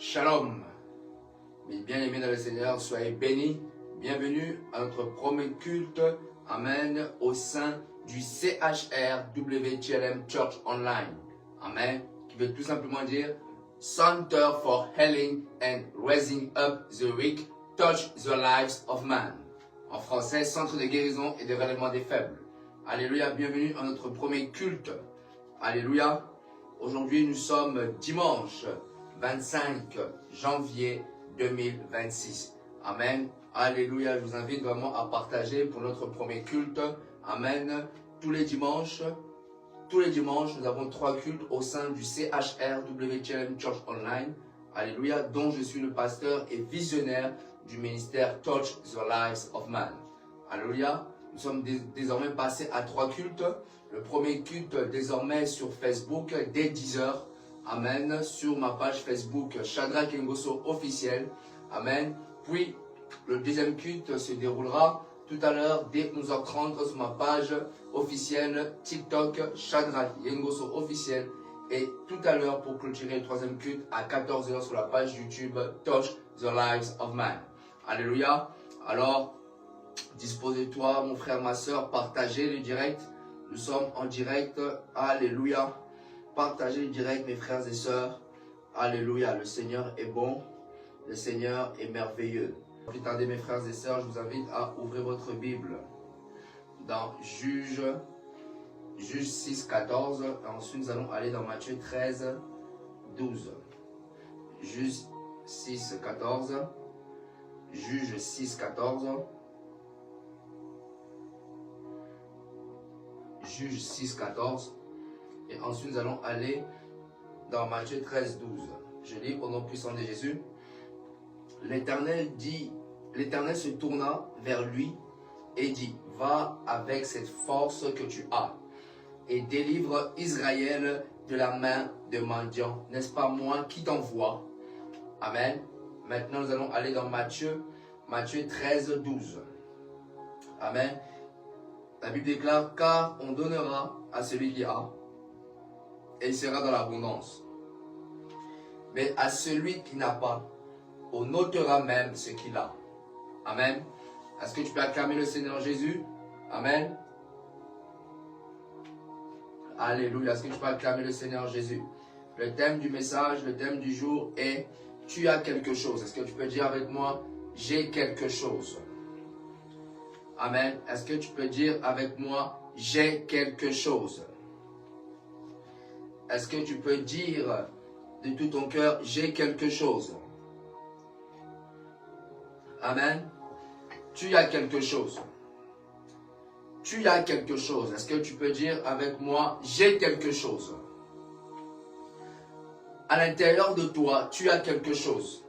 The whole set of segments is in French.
Shalom. Mes bien-aimés dans le Seigneur, soyez bénis. Bienvenue à notre premier culte, Amen, au sein du CHRWTLM Church Online. Amen. Qui veut tout simplement dire Center for Healing and Raising Up the Weak, Touch the Lives of Man. En français, Centre de guérison et de relèvement des faibles. Alléluia, bienvenue à notre premier culte. Alléluia. Aujourd'hui, nous sommes dimanche 25 janvier 2026. Amen. Alléluia. Je vous invite vraiment à partager pour notre premier culte. Amen. Tous les dimanches, nous avons 3 cultes au sein du CHRWTLM Church Online. Alléluia. Dont je suis le pasteur et visionnaire du ministère Touch the Lives of Man. Alléluia. Nous sommes désormais passés à 3 cultes. Le premier culte désormais sur Facebook dès 10 h. Amen. Sur ma page Facebook Shadrach Ngoso officiel. Amen. Puis le deuxième culte se déroulera tout à l'heure dès 11h30 sur ma page officielle TikTok Shadrach Ngoso officiel. Et tout à l'heure pour clôturer le troisième culte à 14 h sur la page YouTube Touch the Lives of Man. Alléluia. Alors, dispose-toi mon frère, ma soeur, partagez le direct. Nous sommes en direct. Alléluia. Partagez le direct mes frères et sœurs. Alléluia. Le Seigneur est bon. Le Seigneur est merveilleux. Plus tarder mes frères et sœurs, je vous invite à ouvrir votre Bible dans Juge 6, 14. Ensuite, nous allons aller dans Matthieu 13, 12. Juge 6, 14. Juge 6, 14. Juge 6, 14. Et ensuite, nous allons aller dans Matthieu 13, 12. Je lis au nom puissant de Jésus. L'Éternel se tourna vers lui et dit, va avec cette force que tu as et délivre Israël de la main de mendiants. N'est-ce pas moi qui t'envoie? Amen. Maintenant, nous allons aller dans Matthieu 13, 12. Amen. La Bible déclare, car on donnera à celui qui a, et il sera dans l'abondance. Mais à celui qui n'a pas, on ôtera même ce qu'il a. Amen. Est-ce que tu peux acclamer le Seigneur Jésus? Amen. Alléluia. Est-ce que tu peux acclamer le Seigneur Jésus? Le thème du message, le thème du jour est « Tu as quelque chose ». Est-ce que tu peux dire avec moi « J'ai quelque chose ». Amen. Est-ce que tu peux dire avec moi « J'ai quelque chose ». Est-ce que tu peux dire de tout ton cœur « J'ai quelque chose ». Amen. Tu as quelque chose. Tu as quelque chose. Est-ce que tu peux dire avec moi « J'ai quelque chose ». À l'intérieur de toi, tu as quelque chose.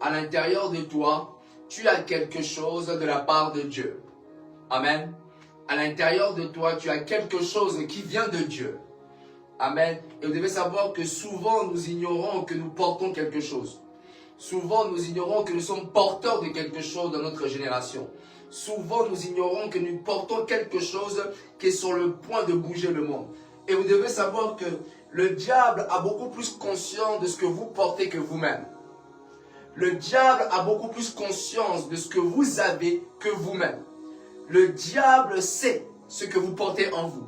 À l'intérieur de toi, tu as quelque chose de la part de Dieu. Amen. À l'intérieur de toi, tu as quelque chose qui vient de Dieu. Amen. Et vous devez savoir que souvent nous ignorons que nous portons quelque chose. Souvent nous ignorons que nous sommes porteurs de quelque chose dans notre génération. Souvent nous ignorons que nous portons quelque chose qui est sur le point de bouger le monde. Et vous devez savoir que le diable a beaucoup plus conscience de ce que vous portez que vous-même. Le diable a beaucoup plus conscience de ce que vous avez que vous-même. Le diable sait ce que vous portez en vous.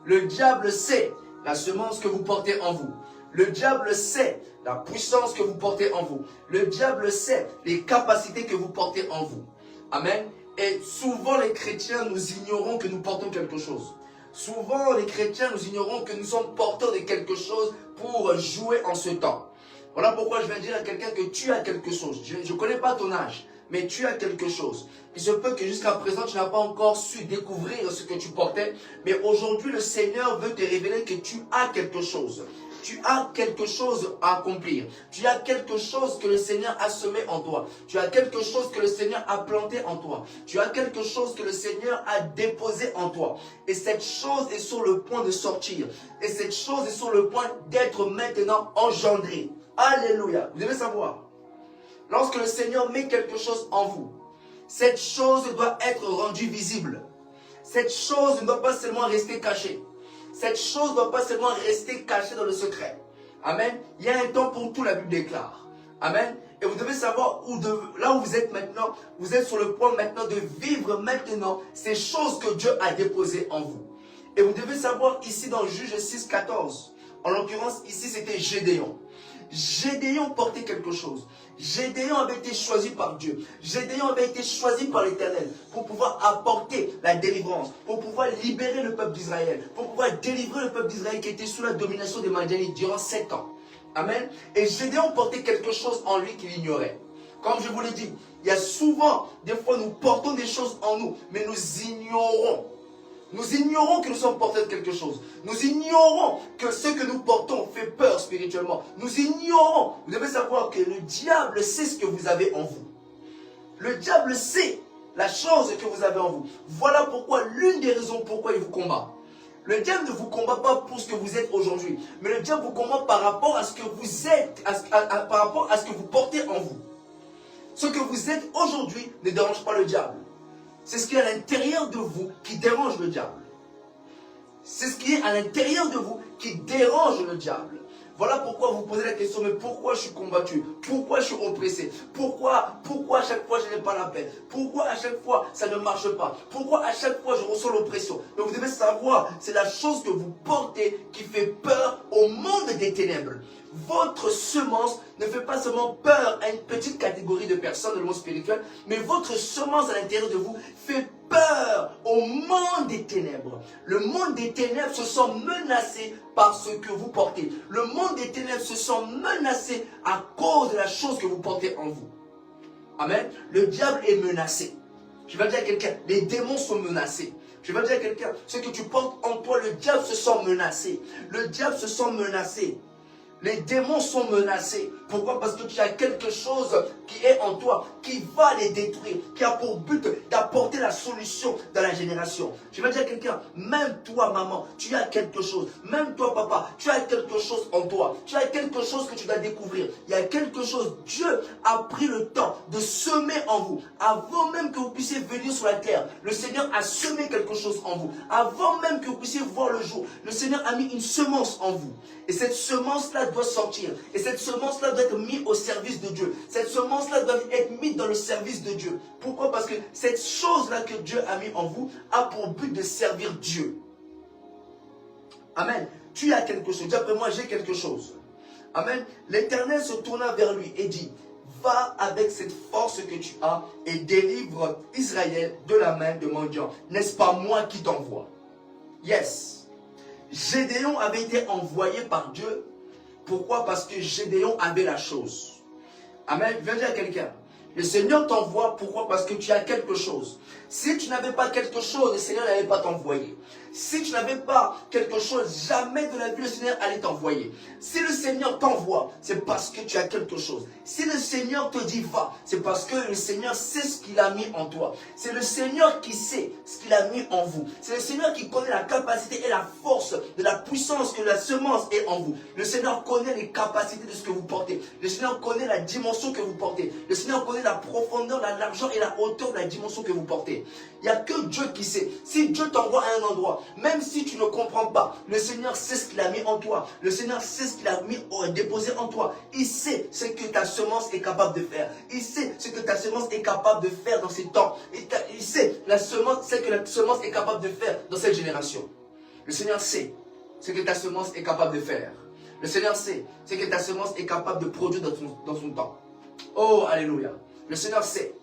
Le diable sait la semence que vous portez en vous. Le diable sait la puissance que vous portez en vous. Le diable sait les capacités que vous portez en vous. Amen. Et souvent les chrétiens, nous ignorons que nous portons quelque chose. Souvent les chrétiens, nous ignorons que nous sommes porteurs de quelque chose pour jouer en ce temps. Voilà pourquoi je viens dire à quelqu'un que tu as quelque chose. Je ne connais pas ton âge, mais tu as quelque chose. Il se peut que jusqu'à présent, tu n'as pas encore su découvrir ce que tu portais. Mais aujourd'hui, le Seigneur veut te révéler que tu as quelque chose. Tu as quelque chose à accomplir. Tu as quelque chose que le Seigneur a semé en toi. Tu as quelque chose que le Seigneur a planté en toi. Tu as quelque chose que le Seigneur a déposé en toi. Et cette chose est sur le point de sortir. Et cette chose est sur le point d'être maintenant engendrée. Alléluia. Vous devez savoir. Lorsque le Seigneur met quelque chose en vous, cette chose doit être rendue visible. Cette chose ne doit pas seulement rester cachée. Cette chose ne doit pas seulement rester cachée dans le secret. Amen. Il y a un temps pour tout, la Bible déclare. Amen. Et vous devez savoir là où vous êtes maintenant, vous êtes sur le point maintenant de vivre maintenant ces choses que Dieu a déposées en vous. Et vous devez savoir ici dans Juge 6, 14, en l'occurrence ici c'était Gédéon. Gédéon portait quelque chose. Gédéon avait été choisi par Dieu. Gédéon avait été choisi par l'Éternel pour pouvoir apporter la délivrance, pour pouvoir libérer le peuple d'Israël, pour pouvoir délivrer le peuple d'Israël qui était sous la domination des Madianites durant 7 ans. Amen. Et Gédéon portait quelque chose en lui qu'il ignorait. Comme je vous l'ai dit, il y a souvent, des fois nous portons des choses en nous, mais nous ignorons. Nous ignorons que nous sommes porteurs de quelque chose. Nous ignorons que ce que nous portons fait peur spirituellement. Nous ignorons. Vous devez savoir que le diable sait ce que vous avez en vous. Le diable sait la chose que vous avez en vous. Voilà pourquoi, l'une des raisons pourquoi il vous combat. Le diable ne vous combat pas pour ce que vous êtes aujourd'hui, mais le diable vous combat par rapport à ce que vous êtes, par rapport à ce que vous portez en vous. Ce que vous êtes aujourd'hui ne dérange pas le diable. C'est ce qui est à l'intérieur de vous qui dérange le diable. C'est ce qui est à l'intérieur de vous qui dérange le diable. Voilà pourquoi vous posez la question, mais pourquoi je suis combattu? Pourquoi je suis oppressé? Pourquoi à chaque fois je n'ai pas la paix? Pourquoi à chaque fois ça ne marche pas? Pourquoi à chaque fois je ressens l'oppression? Mais vous devez savoir, c'est la chose que vous portez qui fait peur au monde des ténèbres. Votre semence ne fait pas seulement peur à une petite catégorie de personnes dans le monde spirituel, mais votre semence à l'intérieur de vous fait peur au monde des ténèbres. Le monde des ténèbres se sent menacé par ce que vous portez. Le monde des ténèbres se sent menacé à cause de la chose que vous portez en vous. Amen. Le diable est menacé. Je vais dire à quelqu'un, les démons sont menacés. Je vais dire à quelqu'un, ce que tu portes en toi, le diable se sent menacé. Le diable se sent menacé. Les démons sont menacés. Pourquoi? Parce que tu as quelque chose qui est en toi, qui va les détruire, qui a pour but d'apporter la solution dans la génération. Je vais dire à quelqu'un, même toi maman, tu as quelque chose. Même toi papa, tu as quelque chose en toi. Tu as quelque chose que tu dois découvrir. Il y a quelque chose, Dieu a pris le temps de semer en vous. Avant même que vous puissiez venir sur la terre, le Seigneur a semé quelque chose en vous. Avant même que vous puissiez voir le jour, le Seigneur a mis une semence en vous. Et cette semence-là doit sortir. Et cette semence-là doit être mise au service de Dieu. Cette semence-là doit être mise dans le service de Dieu. Pourquoi? Parce que cette chose-là que Dieu a mis en vous a pour but de servir Dieu. Amen. Tu as quelque chose. Dis après moi, j'ai quelque chose. Amen. L'Éternel se tourna vers lui et dit, va avec cette force que tu as et délivre Israël de la main de mendiants. N'est-ce pas moi qui t'envoie? Yes. Gédéon avait été envoyé par Dieu. Pourquoi? Parce que Gédéon avait la chose. Amen. Viens dire à quelqu'un. Le Seigneur t'envoie. Pourquoi? Parce que tu as quelque chose. Si tu n'avais pas quelque chose, le Seigneur n'allait pas t'envoyer. Si tu n'avais pas quelque chose, jamais de la vie, le Seigneur allait t'envoyer. Si le Seigneur t'envoie, c'est parce que tu as quelque chose. Si le Seigneur te dit va, c'est parce que le Seigneur sait ce qu'il a mis en toi. C'est le Seigneur qui sait ce qu'il a mis en vous. C'est le Seigneur qui connaît la capacité et la force de la puissance que la semence est en vous. Le Seigneur connaît les capacités de ce que vous portez. Le Seigneur connaît la dimension que vous portez. Le Seigneur connaît la profondeur, la largeur et la hauteur de la dimension que vous portez. Il n'y a que Dieu qui sait. Si Dieu t'envoie à un endroit, même si tu ne comprends pas, le Seigneur sait ce qu'il a mis en toi. Le Seigneur sait ce qu'il a déposé en toi. Il sait ce que ta semence est capable de faire. Il sait ce que ta semence est capable de faire dans ces temps. Il sait ce que la semence est capable de faire dans cette génération. Le Seigneur sait ce que ta semence est capable de faire. Le Seigneur sait ce que ta semence est capable de produire dans son temps. Oh, alléluia. Le Seigneur sait.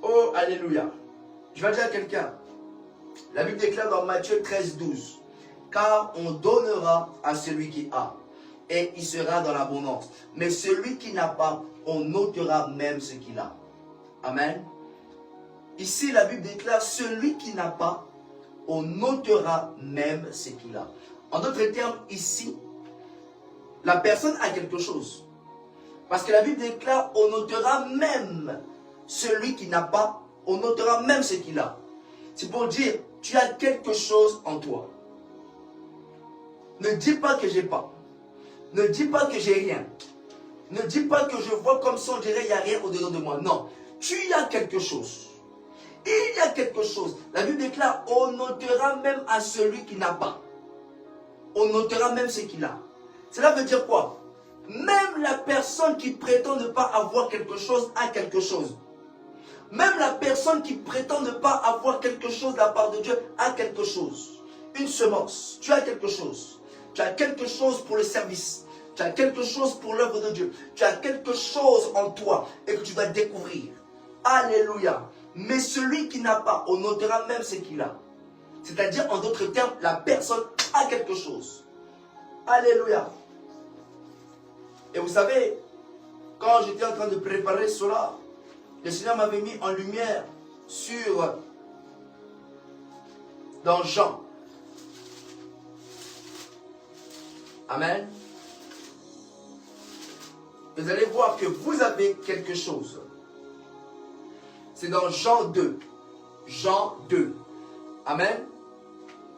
Oh, alléluia. Je vais dire à quelqu'un. La Bible déclare dans Matthieu 13, 12. Car on donnera à celui qui a, et il sera dans l'abondance. Mais celui qui n'a pas, on ôtera même ce qu'il a. Amen. Ici, la Bible déclare, celui qui n'a pas, on ôtera même ce qu'il a. En d'autres termes, ici, la personne a quelque chose. Parce que la Bible déclare, on ôtera même celui qui n'a pas, on ôtera même ce qu'il a. C'est pour dire, tu as quelque chose en toi. Ne dis pas que j'ai pas. Ne dis pas que j'ai rien. Ne dis pas que je vois comme si on dirait il n'y a rien au-dedans de moi. Non, tu as quelque chose. Il y a quelque chose. La Bible déclare, on ôtera même à celui qui n'a pas. On ôtera même ce qu'il a. Cela veut dire quoi? Même la personne qui prétend ne pas avoir quelque chose a quelque chose. Même la personne qui prétend ne pas avoir quelque chose de la part de Dieu a quelque chose. Une semence, tu as quelque chose. Tu as quelque chose pour le service. Tu as quelque chose pour l'œuvre de Dieu. Tu as quelque chose en toi et que tu dois découvrir. Alléluia. Mais celui qui n'a pas, on notera même ce qu'il a. C'est-à-dire, en d'autres termes, la personne a quelque chose. Alléluia. Et vous savez, quand j'étais en train de préparer cela, le Seigneur m'avait mis en lumière dans Jean. Amen. Vous allez voir que vous avez quelque chose. C'est dans Jean 2. Jean 2. Amen.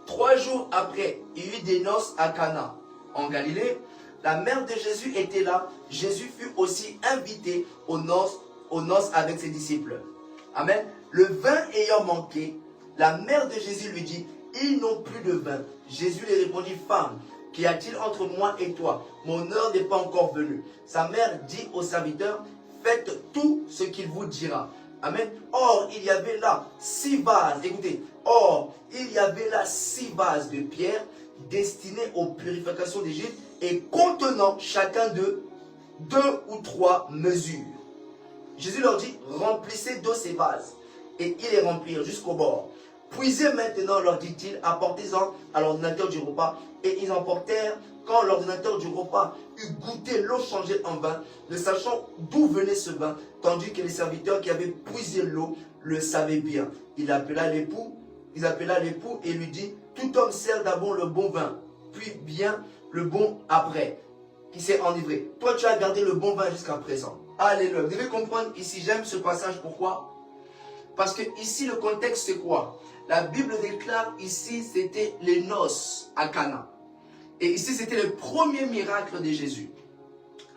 3 jours après, il y eut des noces à Cana, en Galilée. La mère de Jésus était là. Jésus fut aussi invité aux noces avec ses disciples. Amen. Le vin ayant manqué, la mère de Jésus lui dit, ils n'ont plus de vin. Jésus lui répondit, femme, qu'y a-t-il entre moi et toi? Mon heure n'est pas encore venue. Sa mère dit aux serviteurs, faites tout ce qu'il vous dira. Amen. Or, il y avait là 6 vases. Écoutez. Or, il y avait là 6 vases de pierre destinés aux purifications d'Égypte et contenant chacun d'eux 2 ou 3 mesures. Jésus leur dit, remplissez d'eau ces vases. Et ils les remplirent jusqu'au bord. Puisez maintenant, leur dit-il, apportez-en à l'ordinateur du repas. Et ils emportèrent, quand l'ordinateur du repas eut goûté l'eau changée en vin, ne sachant d'où venait ce vin, tandis que les serviteurs qui avaient puisé l'eau le savaient bien. Ils appela l'époux et lui dit, tout homme sert d'abord le bon vin, puis bien le bon après, qui s'est enivré. Toi, tu as gardé le bon vin jusqu'à présent. Alléluia. Vous devez comprendre ici, j'aime ce passage, pourquoi? Parce que ici, le contexte, c'est quoi? La Bible déclare ici, c'était les noces à Cana. Et ici, c'était le premier miracle de Jésus.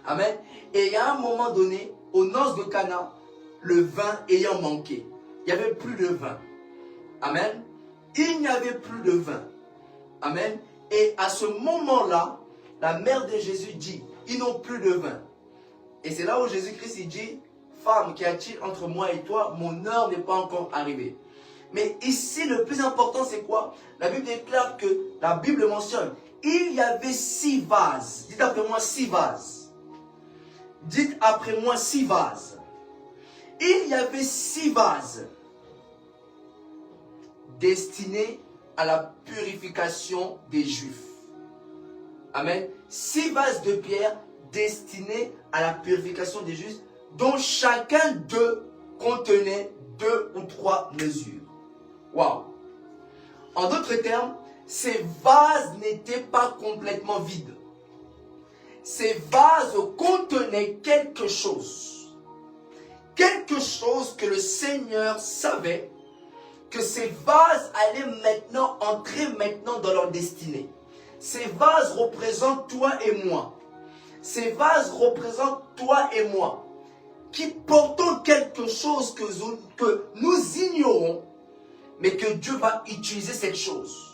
Amen. Et il y a un moment donné, aux noces de Cana, le vin ayant manqué. Il n'y avait plus de vin. Amen. Il n'y avait plus de vin. Amen. Et à ce moment-là, la mère de Jésus dit, ils n'ont plus de vin. Et c'est là où Jésus-Christ il dit, femme, qu'y a-t-il entre moi et toi? Mon heure n'est pas encore arrivée. Mais ici, le plus important, c'est quoi? La Bible déclare que, la Bible mentionne, il y avait 6 vases. Dites après moi 6 vases. Dites après moi 6 vases. Il y avait 6 vases destinés à la purification des Juifs. Amen. 6 vases de pierre destinés à la purification des Juifs, dont chacun d'eux contenait 2 ou 3 mesures. Waouh! En d'autres termes, ces vases n'étaient pas complètement vides. Ces vases contenaient quelque chose. Quelque chose que le Seigneur savait que ces vases allaient maintenant entrer dans leur destinée. Ces vases représentent toi et moi. Ces vases représentent toi et moi, qui portons quelque chose que nous ignorons, mais que Dieu va utiliser cette chose.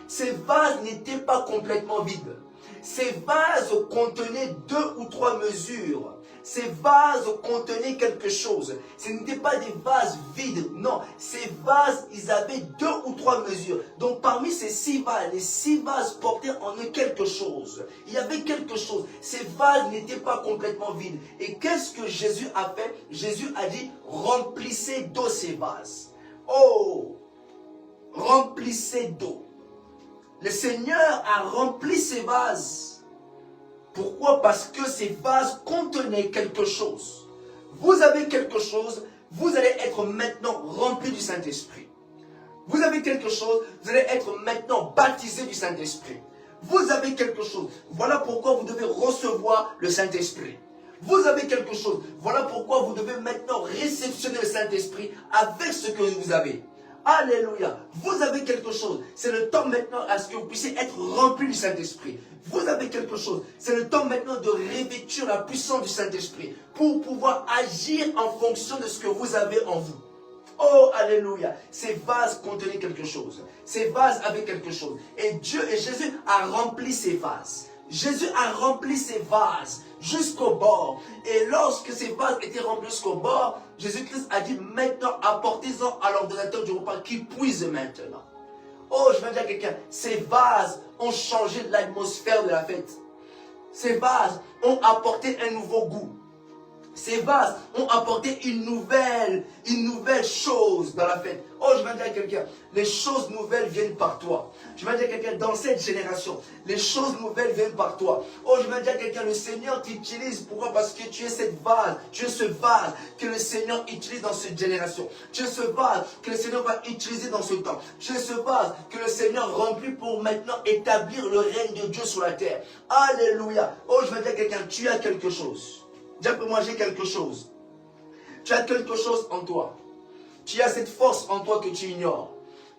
Ces vases n'étaient pas complètement vides. Ces vases contenaient 2 ou 3 mesures. Ces vases contenaient quelque chose. Ce n'étaient pas des vases vides. Non, ces vases, ils avaient 2 ou 3 mesures. Donc parmi ces 6 vases, les 6 vases portaient en eux quelque chose. Il y avait quelque chose. Ces vases n'étaient pas complètement vides. Et qu'est-ce que Jésus a fait? Jésus a dit, remplissez d'eau ces vases. Oh, remplissez d'eau. Le Seigneur a rempli ces vases. Pourquoi? Parce que ces vases contenaient quelque chose. Vous avez quelque chose, vous allez être maintenant rempli du Saint-Esprit. Vous avez quelque chose, vous allez être maintenant baptisé du Saint-Esprit. Vous avez quelque chose, voilà pourquoi vous devez recevoir le Saint-Esprit. Vous avez quelque chose, voilà pourquoi vous devez maintenant réceptionner le Saint-Esprit avec ce que vous avez. Alléluia. Vous avez quelque chose. C'est le temps maintenant à ce que vous puissiez être rempli du Saint-Esprit. Vous avez quelque chose. C'est le temps maintenant de revêtir la puissance du Saint-Esprit pour pouvoir agir en fonction de ce que vous avez en vous. Oh, alléluia. Ces vases contenaient quelque chose. Ces vases avaient quelque chose. Et Dieu et Jésus a rempli ces vases. Jésus a rempli ses vases jusqu'au bord. Et lorsque ces vases étaient remplis jusqu'au bord, Jésus-Christ a dit, maintenant apportez-en à l'ordonnateur du repas qui puise maintenant. Oh, je veux dire à quelqu'un, ces vases ont changé l'atmosphère de la fête. Ces vases ont apporté un nouveau goût. Ces vases ont apporté une nouvelle chose dans la fête. Oh, je vais dire à quelqu'un, les choses nouvelles viennent par toi. Je vais dire à quelqu'un, dans cette génération, les choses nouvelles viennent par toi. Oh, je vais dire à quelqu'un, le Seigneur t'utilise. Pourquoi? Parce que tu es cette vase, tu es ce vase que le Seigneur utilise dans cette génération. Tu es ce vase que le Seigneur va utiliser dans ce temps. Tu es ce vase que le Seigneur remplit pour maintenant établir le règne de Dieu sur la terre. Alléluia. Oh, je vais dire à quelqu'un, tu as quelque chose. Dis après moi, j'ai quelque chose. Tu as quelque chose en toi. Tu as cette force en toi que tu ignores.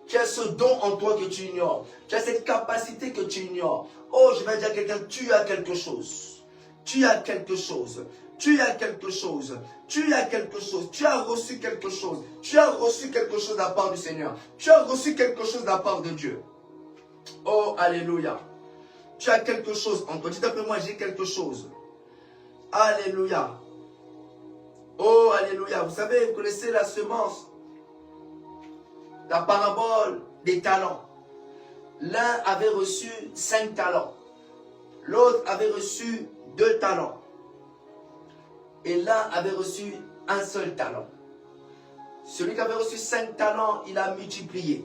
Tu as ce don en toi que tu ignores. Tu as cette capacité que tu ignores. Oh, je vais dire à quelqu'un, tu as quelque chose. Tu as quelque chose. Tu as quelque chose. Tu as quelque chose. Tu as reçu quelque chose. Tu as reçu quelque chose de la part du Seigneur. Tu as reçu quelque chose de la part de Dieu. Oh, alléluia. Tu as quelque chose en toi. Dis après moi, j'ai quelque chose. Alléluia. Oh, alléluia. Vous savez, vous connaissez la semence, la parabole des talents. L'un avait reçu 5 talents. L'autre avait reçu 2 talents. Et l'un avait reçu un seul talent. Celui qui avait reçu 5 talents, il a multiplié.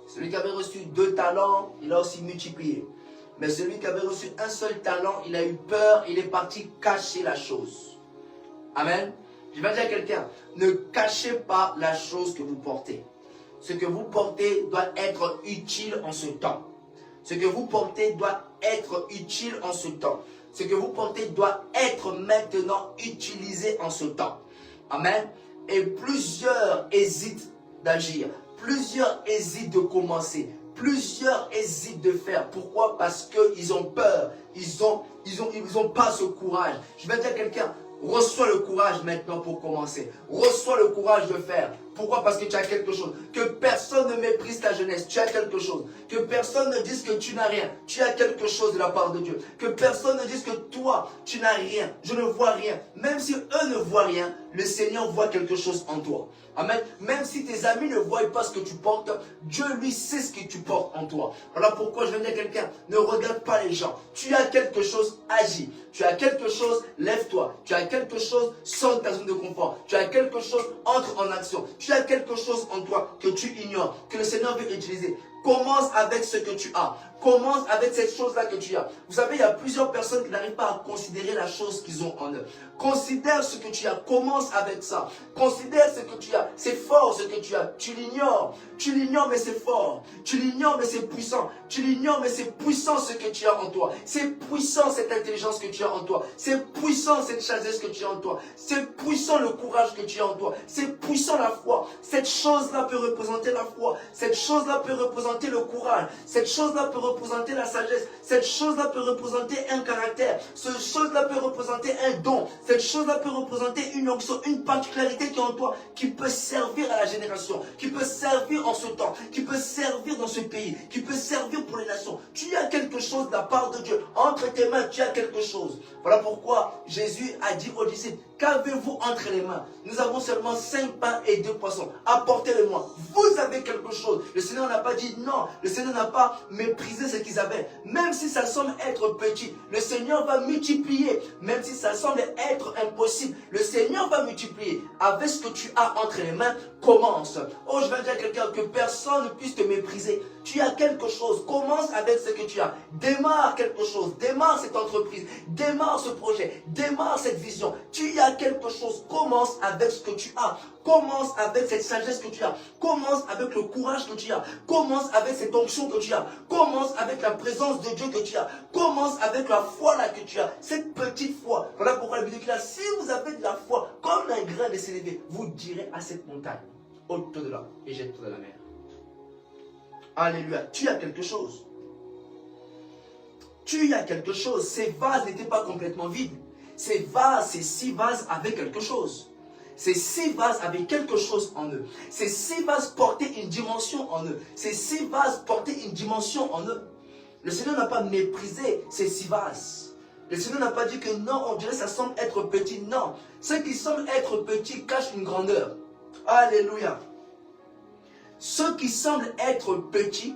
Celui qui avait reçu 2 talents, il a aussi multiplié. Mais celui qui avait reçu un seul talent, il a eu peur, il est parti cacher la chose. Amen. Je vais dire à quelqu'un, ne cachez pas la chose que vous portez. Ce que vous portez doit être utile en ce temps. Ce que vous portez doit être utile en ce temps. Ce que vous portez doit être maintenant utilisé en ce temps. Amen. Et plusieurs hésitent d'agir. Plusieurs hésitent de commencer. Plusieurs hésitent de faire. Pourquoi? Parce qu'ils ont peur. Ils ont pas ce courage. Je vais dire à quelqu'un, reçois le courage maintenant pour commencer. Reçois le courage de faire. Pourquoi? Parce que tu as quelque chose. Que personne ne méprise ta jeunesse. Tu as quelque chose. Que personne ne dise que tu n'as rien. Tu as quelque chose de la part de Dieu. Que personne ne dise que toi, tu n'as rien. Je ne vois rien. Même si eux ne voient rien, le Seigneur voit quelque chose en toi. Amen. Même si tes amis ne voient pas ce que tu portes, Dieu lui sait ce que tu portes en toi. Voilà pourquoi je vais dire à quelqu'un, ne regarde pas les gens. Tu as quelque chose, agis. Tu as quelque chose, lève-toi. Tu as quelque chose, sors de ta zone de confort. Tu as quelque chose, entre en action. Tu as quelque chose en toi que tu ignores, que le Seigneur veut utiliser. Commence avec ce que tu as. Commence avec cette chose-là que tu as. Vous savez, il y a plusieurs personnes qui n'arrivent pas à considérer la chose qu'ils ont en eux. Considère ce que tu as. Commence avec ça. Considère ce que tu as. C'est fort ce que tu as. Tu l'ignores. Tu l'ignores, mais c'est fort. Tu l'ignores, mais c'est puissant. Tu l'ignores, mais c'est puissant ce que tu as en toi. C'est puissant cette intelligence que tu as en toi. C'est puissant cette sagesse que tu as en toi. C'est puissant le courage que tu as en toi. C'est puissant la foi. Cette chose-là peut représenter la foi. Cette chose-là peut représenter le courage. Cette chose-là peut représenter la sagesse. Cette chose-là peut représenter un caractère. Cette chose-là peut représenter un don. Cette chose-là peut représenter une onction, une particularité qui est en toi, qui peut servir à la génération, qui peut servir en ce temps, qui peut servir dans ce pays, qui peut servir pour les nations. Tu as quelque chose de la part de Dieu. Entre tes mains, tu as quelque chose. Voilà pourquoi Jésus a dit aux disciples, qu'avez-vous entre les mains? Nous avons seulement 5 pains et 2 poissons. Apportez-le-moi. Vous avez quelque chose. Le Seigneur n'a pas dit non. Le Seigneur n'a pas méprisé ce qu'ils avaient. Même si ça semble être petit, le Seigneur va multiplier. Même si ça semble être impossible, le Seigneur va multiplier. Avec ce que tu as entre les mains, commence. Oh, je vais dire à quelqu'un que personne ne puisse te mépriser. Tu as quelque chose. Commence avec ce que tu as. Démarre quelque chose. Démarre cette entreprise. Démarre ce projet. Démarre cette vision. Tu as quelque chose. Commence avec ce que tu as. Commence avec cette sagesse que tu as. Commence avec le courage que tu as. Commence avec cette onction que tu as. Commence avec la présence de Dieu que tu as. Commence avec la foi là que tu as. Cette petite foi. Voilà pourquoi la Bible dit là, si vous avez de la foi comme un grain de sénévé, vous direz à cette montagne, ôte-toi de là et jette-toi dans la mer. Alléluia. Tu as quelque chose. Tu as quelque chose. Ces vases n'étaient pas complètement vides. Ces 6 vases avaient quelque chose. Ces 6 vases avaient quelque chose en eux. Ces 6 vases portaient une dimension en eux. Ces 6 vases portaient une dimension en eux. Le Seigneur n'a pas méprisé ces Sivas. Le Seigneur n'a pas dit que non, on dirait que ça semble être petit. Non, ce qui semble être petit cache une grandeur. Alléluia. Ce qui semble être petit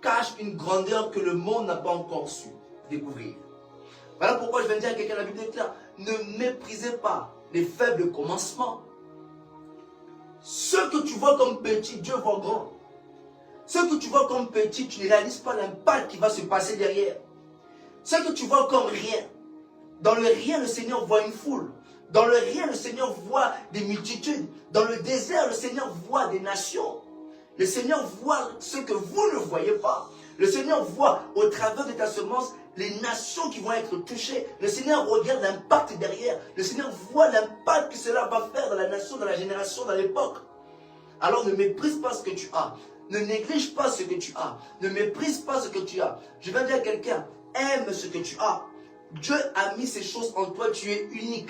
cache une grandeur que le monde n'a pas encore su découvrir. Voilà pourquoi je viens de dire à quelqu'un, la Bible est claire, ne méprisez pas les faibles commencements. Ce que tu vois comme petit, Dieu voit grand. Ce que tu vois comme petit, tu ne réalises pas l'impact qui va se passer derrière. Ce que tu vois comme rien, dans le rien, le Seigneur voit une foule. Dans le rien, le Seigneur voit des multitudes. Dans le désert, le Seigneur voit des nations. Le Seigneur voit ce que vous ne voyez pas. Le Seigneur voit au travers de ta semence les nations qui vont être touchées. Le Seigneur regarde l'impact derrière. Le Seigneur voit l'impact que cela va faire dans la nation, dans la génération, dans l'époque. Alors ne méprise pas ce que tu as. Ne néglige pas ce que tu as. Ne méprise pas ce que tu as. Je vais dire à quelqu'un, aime ce que tu as. Dieu a mis ces choses en toi, tu es unique.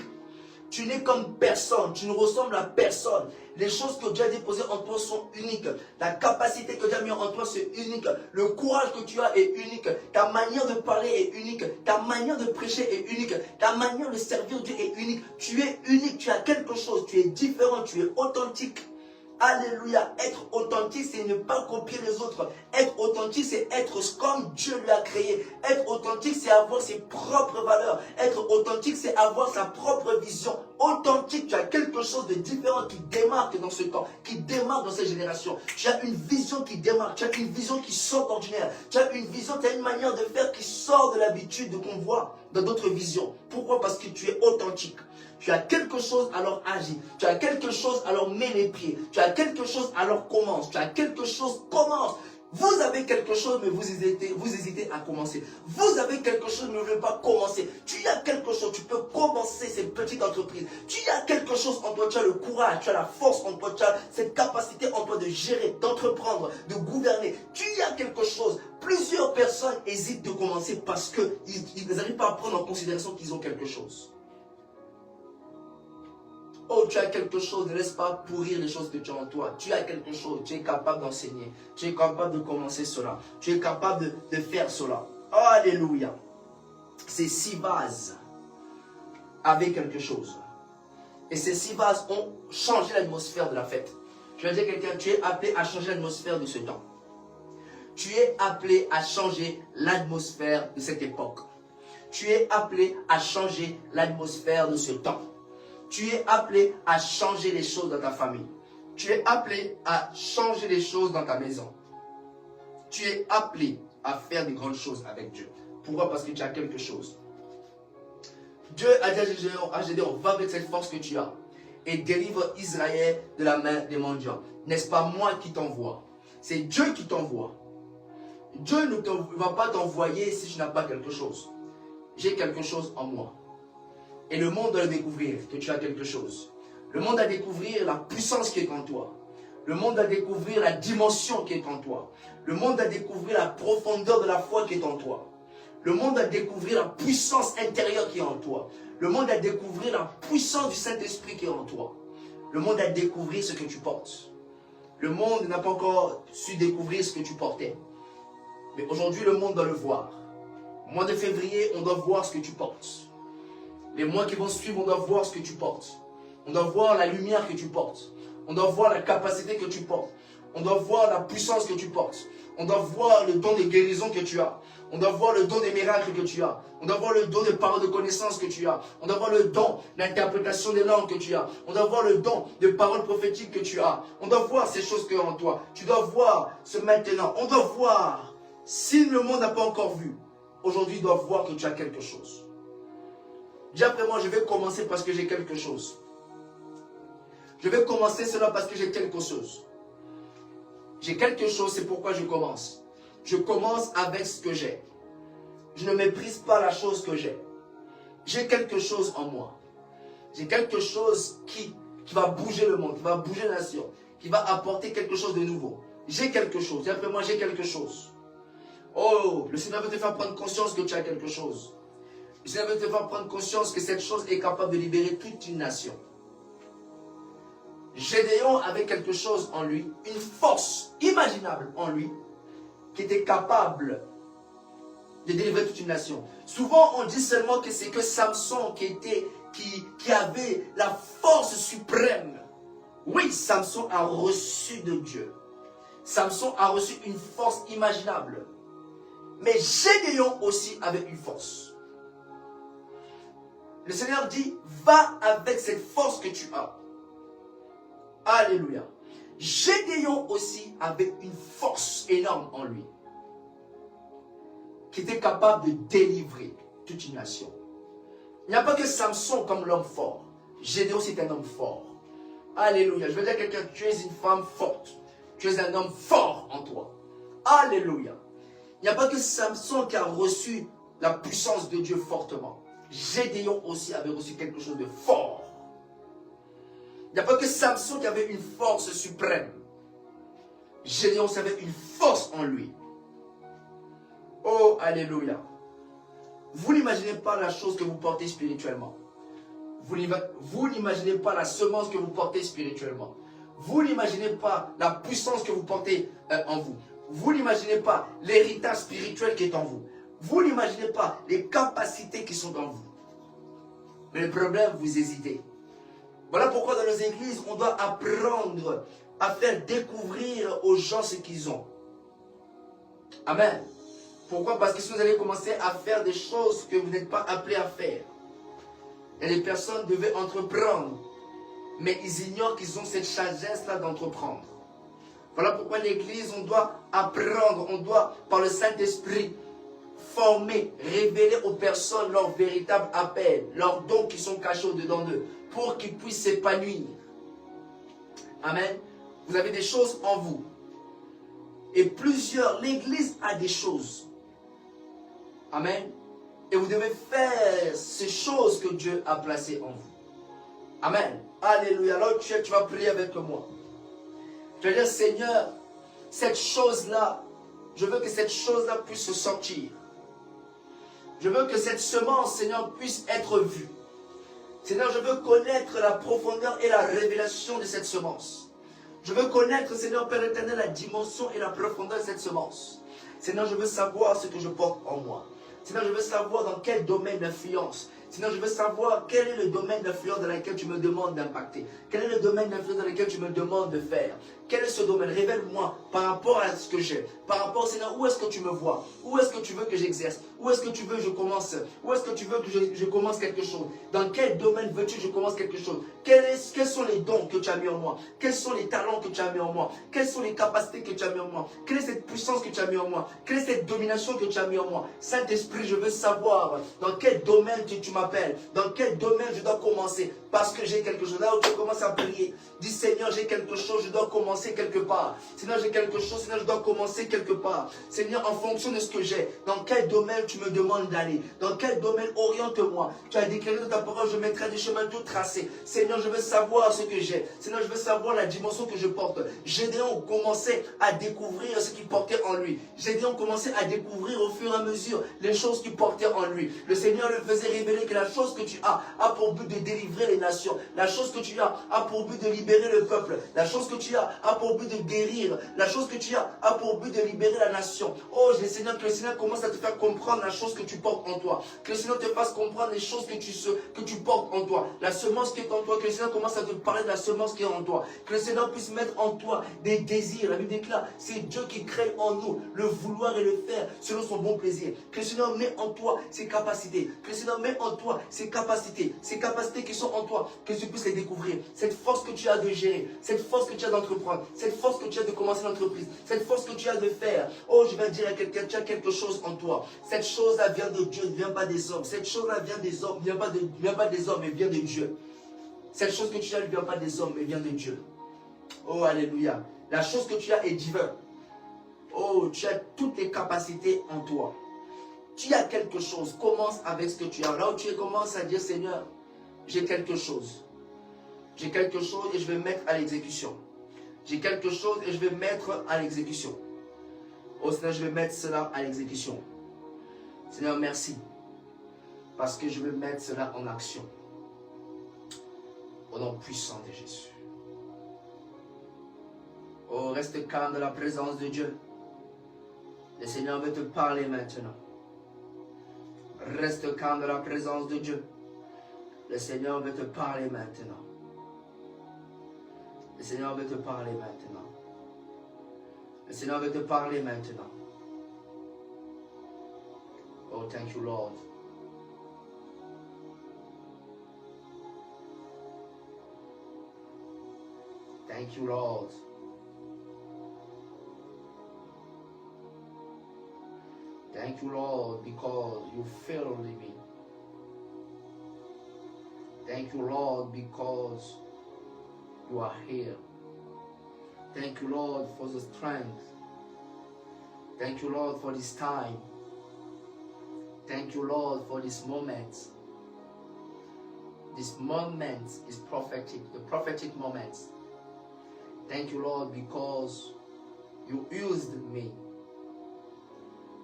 Tu n'es comme personne, tu ne ressembles à personne. Les choses que Dieu a déposées en toi sont uniques. La capacité que Dieu a mis en toi, c'est unique. Le courage que tu as est unique. Ta manière de parler est unique. Ta manière de prêcher est unique. Ta manière de servir Dieu est unique. Tu es unique, tu as quelque chose, tu es différent, tu es authentique. Alléluia. Être authentique, c'est ne pas copier les autres. Être authentique, c'est être comme Dieu lui a créé. Être authentique, c'est avoir ses propres valeurs. Être authentique, c'est avoir sa propre vision. Authentique, tu as quelque chose de différent qui démarque dans ce temps, qui démarque dans cette génération. Tu as une vision qui démarque, tu as une vision qui sort d'ordinaire. Tu as une vision, tu as une manière de faire qui sort de l'habitude de qu'on voit dans d'autres visions. Pourquoi? Parce que tu es authentique. Tu as quelque chose, alors agis. Tu as quelque chose, alors mets les pieds. Tu as quelque chose, alors commence. Tu as quelque chose, commence. Vous avez quelque chose, mais vous hésitez à commencer. Vous avez quelque chose, mais vous ne voulez pas commencer. Tu as quelque chose, tu peux commencer cette petite entreprise. Tu as quelque chose en toi, tu as le courage, tu as la force en toi, tu as cette capacité en toi de gérer, d'entreprendre, de gouverner. Tu as quelque chose. Plusieurs personnes hésitent de commencer parce qu'ils n'arrivent pas à prendre en considération qu'ils ont quelque chose. Oh, tu as quelque chose, ne laisse pas pourrir les choses que tu as en toi. Tu as quelque chose, tu es capable d'enseigner. Tu es capable de commencer cela. Tu es capable de faire cela. Alléluia. Ces 6 vases avaient quelque chose. Et ces 6 vases ont changé l'atmosphère de la fête. Je vais dire à quelqu'un, tu es appelé à changer l'atmosphère de ce temps. Tu es appelé à changer l'atmosphère de cette époque. Tu es appelé à changer l'atmosphère de ce temps. Tu es appelé à changer les choses dans ta famille. Tu es appelé à changer les choses dans ta maison. Tu es appelé à faire des grandes choses avec Dieu. Pourquoi? Parce que tu as quelque chose. Dieu a dit à Gédéon, va avec cette force que tu as et délivre Israël de la main des mendiants. N'est-ce pas moi qui t'envoie? C'est Dieu qui t'envoie. Dieu ne va pas t'envoyer si tu n'as pas quelque chose. J'ai quelque chose en moi. Et le monde doit le découvrir, que tu as quelque chose. Le monde doit découvrir la puissance qui est en toi. Le monde doit découvrir la dimension qui est en toi. Le monde doit découvrir la profondeur de la foi qui est en toi. Le monde doit découvrir la puissance intérieure qui est en toi. Le monde doit découvrir la puissance du Saint-Esprit qui est en toi. Le monde doit découvrir ce que tu portes. Le monde n'a pas encore su découvrir ce que tu portais. Mais aujourd'hui, le monde doit le voir. Au mois de février, on doit voir ce que tu portes. Les mois qui vont suivre, on doit voir ce que tu portes. On doit voir la lumière que tu portes. On doit voir la capacité que tu portes. On doit voir la puissance que tu portes. On doit voir le don de guérison que tu as. On doit voir le don des miracles que tu as. On doit voir le don des paroles de connaissance que tu as. On doit voir le don d'interprétation des langues que tu as. On doit voir le don de paroles prophétiques que tu as. On doit voir ces choses que en toi. Tu dois voir ce maintenant. On doit voir. Si le monde n'a pas encore vu, aujourd'hui, il doit voir que tu as quelque chose. Dis après moi, je vais commencer parce que j'ai quelque chose. Je vais commencer cela parce que j'ai quelque chose. J'ai quelque chose, c'est pourquoi je commence. Je commence avec ce que j'ai. Je ne méprise pas la chose que j'ai. J'ai quelque chose en moi. J'ai quelque chose qui va bouger le monde, qui va bouger la nation, qui va apporter quelque chose de nouveau. J'ai quelque chose. Dis après moi, j'ai quelque chose. Oh, le Seigneur veut te faire prendre conscience que tu as quelque chose. Le Seigneur veut te faire prendre conscience que cette chose est capable de libérer toute une nation. Gédéon avait quelque chose en lui, une force imaginable en lui, qui était capable de délivrer toute une nation. Souvent, on dit seulement que c'est que Samson qui avait la force suprême. Oui, Samson a reçu de Dieu. Samson a reçu une force imaginable. Mais Gédéon aussi avait une force. Le Seigneur dit, va avec cette force que tu as. Alléluia. Gédéon aussi avait une force énorme en lui, qui était capable de délivrer toute une nation. Il n'y a pas que Samson comme l'homme fort. Gédéon aussi est un homme fort. Alléluia. Je veux dire à quelqu'un, tu es une femme forte. Tu es un homme fort en toi. Alléluia. Il n'y a pas que Samson qui a reçu la puissance de Dieu fortement. Gédéon aussi avait reçu quelque chose de fort. Il n'y a pas que Samson qui avait une force suprême. Gédéon aussi avait une force en lui. Oh, alléluia. Vous n'imaginez pas la chose que vous portez spirituellement. Vous n'imaginez pas la semence que vous portez spirituellement. Vous n'imaginez pas la puissance que vous portez en vous. Vous n'imaginez pas l'héritage spirituel qui est en vous. Vous n'imaginez pas les capacités qui sont en vous. Mais le problème, vous hésitez. Voilà pourquoi dans nos églises, on doit apprendre à faire découvrir aux gens ce qu'ils ont. Amen. Pourquoi? Parce que si vous allez commencer à faire des choses que vous n'êtes pas appelés à faire, et les personnes devaient entreprendre, mais ils ignorent qu'ils ont cette sagesse-là d'entreprendre. Voilà pourquoi l'église, on doit apprendre, on doit, par le Saint-Esprit, former, révéler aux personnes leur véritable appel, leurs dons qui sont cachés au-dedans d'eux, pour qu'ils puissent s'épanouir. Amen. Vous avez des choses en vous. Et l'église a des choses. Amen. Et vous devez faire ces choses que Dieu a placées en vous. Amen. Alléluia. Alors tu vas prier avec moi. Tu vas dire, Seigneur, cette chose-là, je veux que cette chose-là puisse sortir. Je veux que cette semence, Seigneur, puisse être vue. Seigneur, je veux connaître la profondeur et la révélation de cette semence. Je veux connaître, Seigneur Père éternel, la dimension et la profondeur de cette semence. Seigneur, je veux savoir ce que je porte en moi. Seigneur, je veux savoir dans quel domaine d'influence. Seigneur, je veux savoir quel est le domaine d'influence dans lequel tu me demandes d'impacter. Quel est le domaine d'influence dans lequel tu me demandes de faire. Quel est ce domaine? Révèle-moi par rapport à ce que j'ai. Par rapport, Seigneur, où est-ce que tu me vois? Où est-ce que tu veux que j'exerce? Où est-ce que tu veux que je commence? Où est-ce que tu veux que je commence quelque chose? Dans quel domaine veux-tu que je commence quelque chose? Quels sont les dons que tu as mis en moi? Quels sont les talents que tu as mis en moi? Quelles sont les capacités que tu as mis en moi? Quelle est cette puissance que tu as mis en moi? Quelle est cette domination que tu as mis en moi? Saint-Esprit, je veux savoir dans quel domaine tu m'appelles. Dans quel domaine je dois commencer? Parce que j'ai quelque chose. Là où tu commences à prier, dis Seigneur, j'ai quelque chose, je dois commencer quelque part. Seigneur, j'ai quelque chose, Seigneur, je dois commencer quelque part. Seigneur, en fonction de ce que j'ai, dans quel domaine tu me demandes d'aller? Dans quel domaine oriente-moi? Tu as déclaré dans ta parole, je mettrai des chemins tout tracés. Seigneur, je veux savoir ce que j'ai. Seigneur, je veux savoir la dimension que je porte. Gédéon commençait à découvrir ce qu'il portait en lui. Gédéon commençait à découvrir au fur et à mesure les choses qu'il portait en lui. Le Seigneur lui faisait révéler que la chose que tu as pour but de délivrer les nations. La chose que tu as pour but de libérer le peuple. La chose que tu as pour but de guérir. La chose que tu as pour but de libérer la nation. Oh Seigneur, que le Seigneur commence à te faire comprendre la chose que tu portes en toi. Que le Seigneur te fasse comprendre les choses que tu portes en toi. La semence qui est en toi. Que le Seigneur commence à te parler de la semence qui est en toi. Que le Seigneur puisse mettre en toi des désirs. La Bible déclare, c'est Dieu qui crée en nous le vouloir et le faire selon son bon plaisir. Que le Seigneur met en toi ses capacités. Que le Seigneur met en toi ses capacités qui sont en toi, que tu puisses les découvrir. Cette force que tu as de gérer, cette force que tu as d'entreprendre, cette force que tu as de commencer l'entreprise, cette force que tu as de faire. Oh, je vais dire à quelqu'un, tu as quelque chose en toi. Cette chose-là vient de Dieu, ne vient pas des hommes. Cette chose-là vient des hommes, ne vient pas des hommes, mais vient de Dieu. Cette chose que tu as ne vient pas des hommes, mais vient de Dieu. Oh, alléluia. La chose que tu as est divine. Oh, tu as toutes les capacités en toi. Tu as quelque chose, commence avec ce que tu as. Là où tu commences à dire, Seigneur, j'ai quelque chose. J'ai quelque chose et je vais mettre à l'exécution. J'ai quelque chose et je vais mettre à l'exécution. Oh Seigneur, je vais mettre cela à l'exécution. Seigneur, merci. Parce que je vais mettre cela en action. Au nom puissant de Jésus. Oh, reste calme dans la présence de Dieu. Le Seigneur veut te parler maintenant. Reste calme dans la présence de Dieu. Le Seigneur veut te parler maintenant. Le Seigneur veut te parler maintenant. Le Seigneur veut te parler maintenant. Oh, thank you, Lord. Thank you, Lord. Thank you, Lord, because you filled me. Thank you, Lord, because you are here. Thank you, Lord, for the strength. Thank you, Lord, for this time. Thank you, Lord, for this moment. This moment is prophetic, the prophetic moment. Thank you, Lord, because you used me.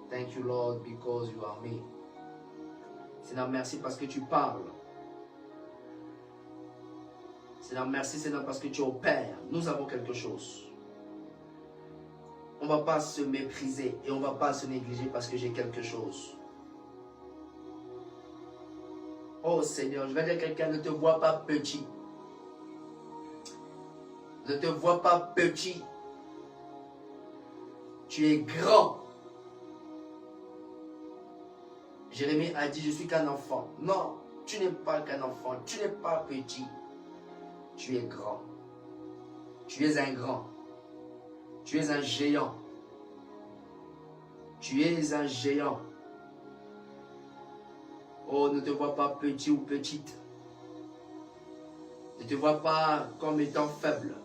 Thank you, Lord, because you are me. Seigneur, merci parce que tu parles. Seigneur, merci, Seigneur, parce que tu opères. Nous avons quelque chose. On ne va pas se mépriser et on ne va pas se négliger parce que j'ai quelque chose. Oh Seigneur, je vais dire à quelqu'un, ne te vois pas petit. Ne te vois pas petit. Tu es grand. Jérémie a dit, je suis qu'un enfant. Non, tu n'es pas qu'un enfant. Tu n'es pas petit. Tu es grand. Tu es un grand. Tu es un géant. Tu es un géant. Oh, ne te vois pas petit ou petite. Ne te vois pas comme étant faible.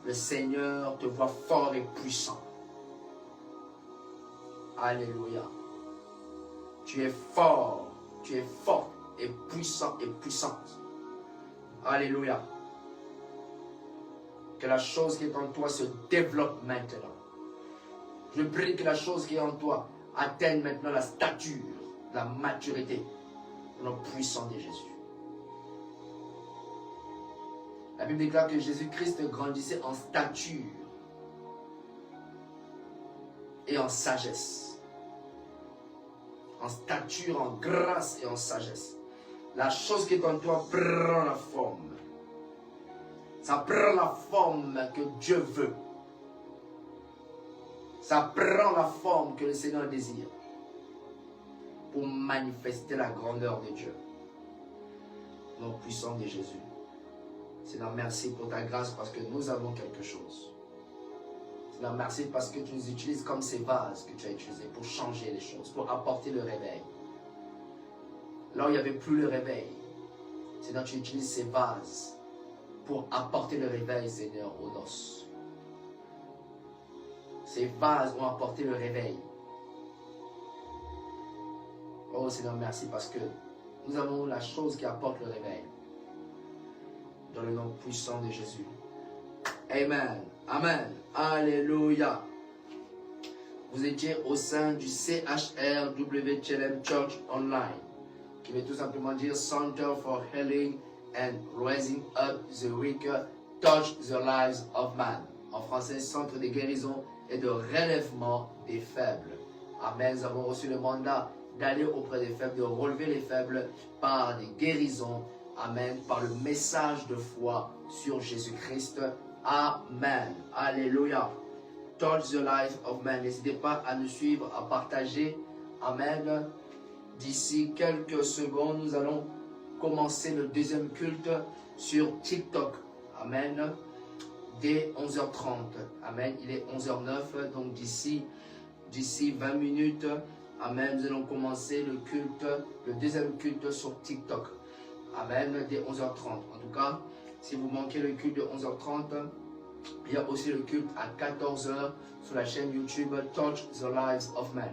Le Seigneur te voit fort et puissant. Alléluia. Tu es fort, tu es forte et puissant et puissante. Alléluia. Que la chose qui est en toi se développe maintenant. Je prie que la chose qui est en toi atteigne maintenant la stature, la maturité, le nom puissant de Jésus. La Bible déclare que Jésus-Christ grandissait en stature et en sagesse. En stature, en grâce et en sagesse. La chose qui est en toi prend la forme. Ça prend la forme que Dieu veut. Ça prend la forme que le Seigneur désire. Pour manifester la grandeur de Dieu. Au nom puissant de Jésus. Seigneur, merci pour ta grâce parce que nous avons quelque chose. Seigneur, merci parce que tu nous utilises comme ces vases que tu as utilisés pour changer les choses, pour apporter le réveil. Là où il n'y avait plus le réveil, Seigneur, tu utilises ces vases pour apporter le réveil, Seigneur, aux noces. Ces vases ont apporté le réveil. Oh Seigneur, merci parce que nous avons la chose qui apporte le réveil. Dans le nom puissant de Jésus. Amen. Amen. Alléluia. Vous étiez au sein du CHRWTLM Church Online, qui veut tout simplement dire Center for Healing and Raising Up the Weak, Touch the Lives of Man. En français, Centre de guérison et de relèvement des faibles. Amen. Nous avons reçu le mandat d'aller auprès des faibles, de relever les faibles par des guérisons. Amen. Par le message de foi sur Jésus-Christ. Amen. Alléluia. Touch the life of man. N'hésitez pas à nous suivre, à partager. Amen. D'ici quelques secondes, nous allons commencer le deuxième culte sur TikTok. Amen. Dès 11h30. Amen. Il est 11h09. Donc d'ici 20 minutes. Amen. Nous allons commencer le culte, le deuxième culte sur TikTok. Amen. Dès 11h30. En tout cas, si vous manquez le culte de 11h30, il y a aussi le culte à 14h sur la chaîne YouTube Touch the Lives of Men.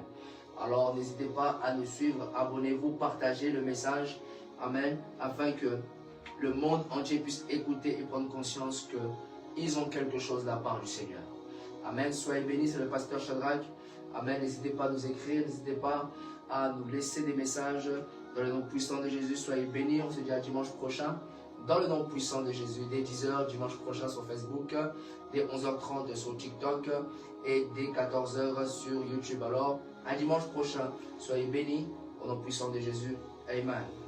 Alors n'hésitez pas à nous suivre, abonnez-vous, partagez le message. Amen. Afin que le monde entier puisse écouter et prendre conscience qu'ils ont quelque chose de la part du Seigneur. Amen. Soyez bénis, c'est le pasteur Shadrach. Amen. N'hésitez pas à nous écrire, n'hésitez pas à nous laisser des messages. Dans le nom puissant de Jésus, soyez bénis. On se dit à dimanche prochain. Dans le nom puissant de Jésus, dès 10h dimanche prochain sur Facebook, dès 11h30 sur TikTok et dès 14h sur YouTube. Alors, un dimanche prochain. Soyez bénis au nom puissant de Jésus. Amen.